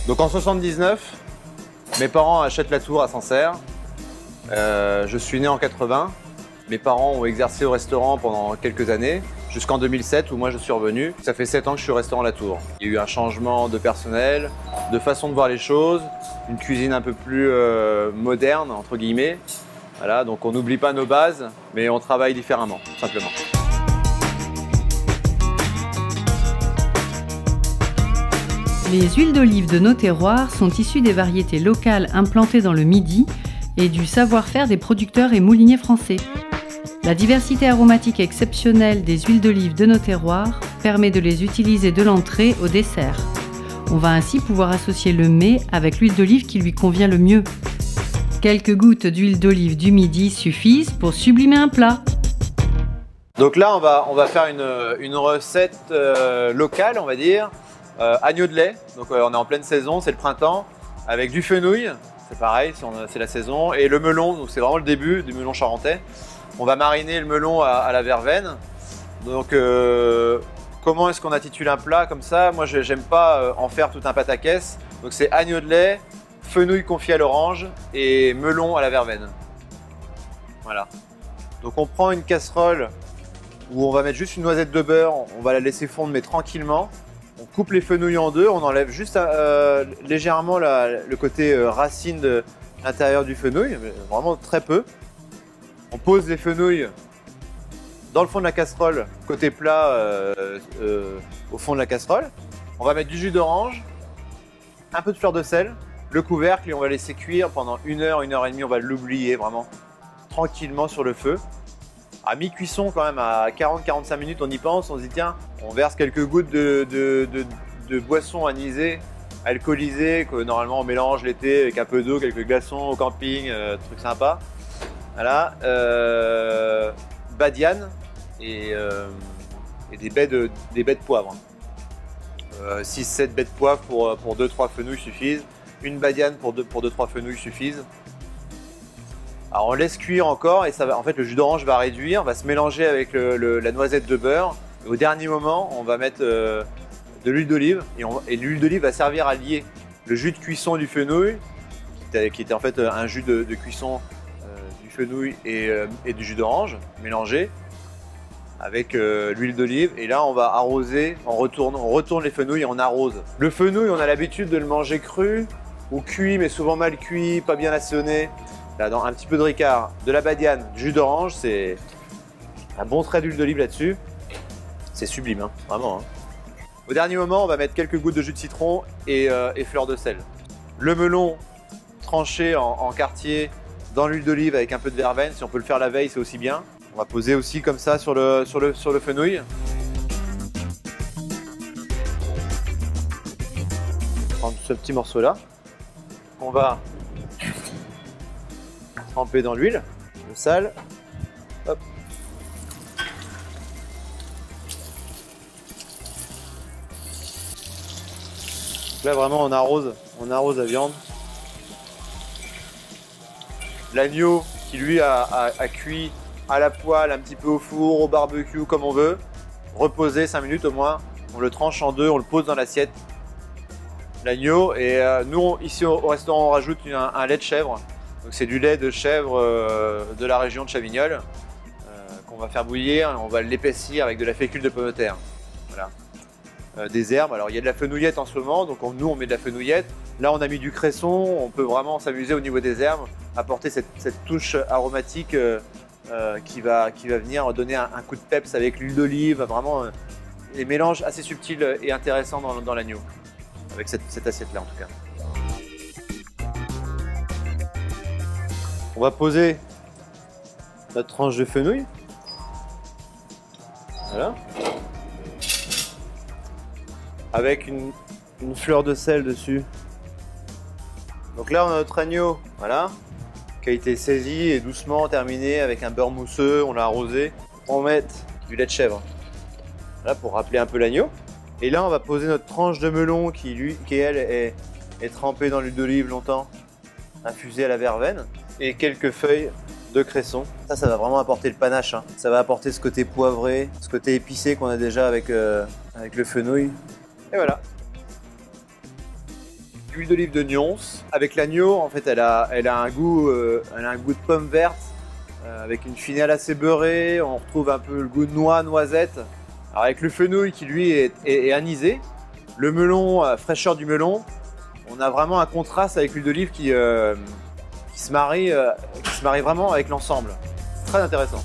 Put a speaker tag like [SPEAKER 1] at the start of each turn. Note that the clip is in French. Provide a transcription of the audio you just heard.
[SPEAKER 1] Donc en 79, mes parents achètent la tour à Sancerre. Je suis né en 80. Mes parents ont exercé au restaurant pendant quelques années, jusqu'en 2007 où moi je suis revenu. Ça fait 7 ans que je suis au restaurant La Tour. Il y a eu un changement de personnel, de façon de voir les choses, une cuisine un peu plus moderne, entre guillemets. Voilà, donc on n'oublie pas nos bases, mais on travaille différemment, simplement.
[SPEAKER 2] Les huiles d'olive de nos terroirs sont issues des variétés locales implantées dans le Midi et du savoir-faire des producteurs et mouliniers français. La diversité aromatique exceptionnelle des huiles d'olive de nos terroirs permet de les utiliser de l'entrée au dessert. On va ainsi pouvoir associer le mets avec l'huile d'olive qui lui convient le mieux. Quelques gouttes d'huile d'olive du Midi suffisent pour sublimer un plat.
[SPEAKER 1] Donc là, on va faire une recette locale, on va dire. Agneau de lait, donc on est en pleine saison, c'est le printemps, avec du fenouil, c'est pareil, c'est la saison, et le melon, donc c'est vraiment le début du melon charentais. On va mariner le melon à la verveine. Donc comment est-ce qu'on intitule un plat comme ça? Moi j'aime pas en faire tout un pataquès, donc c'est agneau de lait, fenouil confit à l'orange et melon à la verveine. Voilà. Donc on prend une casserole où on va mettre juste une noisette de beurre, on va la laisser fondre mais tranquillement. On coupe les fenouils en deux, on enlève juste légèrement le côté racine de l'intérieur du fenouil, mais vraiment très peu. On pose les fenouils dans le fond de la casserole, côté plat, au fond de la casserole. On va mettre du jus d'orange, un peu de fleur de sel, le couvercle et on va laisser cuire pendant 1 heure, 1 heure et demie. On va l'oublier vraiment tranquillement sur le feu. À mi-cuisson quand même, à 40-45 minutes, on y pense, on se dit tiens, on verse quelques gouttes de boisson anisée, alcoolisée, que normalement on mélange l'été avec un peu d'eau, quelques glaçons au camping, truc sympa. Voilà, badiane et des baies de poivre. 6-7 baies de poivre pour 2-3 fenouils suffisent. Une badiane pour 2-3 fenouils suffisent. Alors on laisse cuire encore et ça va, en fait le jus d'orange va réduire, va se mélanger avec la noisette de beurre. Et au dernier moment, on va mettre de l'huile d'olive et l'huile d'olive va servir à lier le jus de cuisson du fenouil, qui était en fait un jus de cuisson du fenouil et du jus d'orange mélangé avec l'huile d'olive. Et là on va arroser, on retourne les fenouils et on arrose. Le fenouil, on a l'habitude de le manger cru ou cuit, mais souvent mal cuit, pas bien assaisonné. Là, dans un petit peu de ricard, de la badiane, du jus d'orange, c'est un bon trait d'huile d'olive là-dessus. C'est sublime, hein, vraiment. Hein. Au dernier moment, on va mettre quelques gouttes de jus de citron et fleur de sel. Le melon tranché en quartier dans l'huile d'olive avec un peu de verveine. Si on peut le faire la veille, c'est aussi bien. On va poser aussi comme ça sur le fenouil. Prendre ce petit morceau-là. On va tremper dans l'huile, le sel. Hop. Là vraiment on arrose la viande. L'agneau qui lui a cuit à la poêle, un petit peu au four, au barbecue, comme on veut. Reposer 5 minutes au moins. On le tranche en deux, on le pose dans l'assiette. L'agneau et nous ici au restaurant on rajoute un lait de chèvre. Donc c'est du lait de chèvre de la région de Chavignoles qu'on va faire bouillir et on va l'épaissir avec de la fécule de pomme de terre. Voilà. Des herbes, alors il y a de la fenouillette en ce moment, donc nous on met de la fenouillette. Là on a mis du cresson, on peut vraiment s'amuser au niveau des herbes, apporter cette touche aromatique qui va venir donner un coup de peps avec l'huile d'olive, vraiment des mélanges assez subtils et intéressants dans l'agneau, avec cette assiette-là en tout cas. On va poser notre tranche de fenouil. Voilà. Avec une fleur de sel dessus. Donc là on a notre agneau, voilà, qui a été saisi et doucement terminé avec un beurre mousseux, on l'a arrosé. On va mettre du lait de chèvre, là pour rappeler un peu l'agneau. Et là on va poser notre tranche de melon qui elle est trempée dans l'huile d'olive longtemps, infusée à la verveine. Et quelques feuilles de cresson. Ça va vraiment apporter le panache. Hein. Ça va apporter ce côté poivré, ce côté épicé qu'on a déjà avec le fenouil. Et voilà. huile d'olive de Nyons. Avec l'agneau, en fait, elle a un goût de pomme verte, avec une finale assez beurrée. On retrouve un peu le goût de noix, noisette. Alors avec le fenouil qui lui est anisé, le melon, fraîcheur du melon, on a vraiment un contraste avec l'huile d'olive qui se marie vraiment avec l'ensemble. Très intéressant.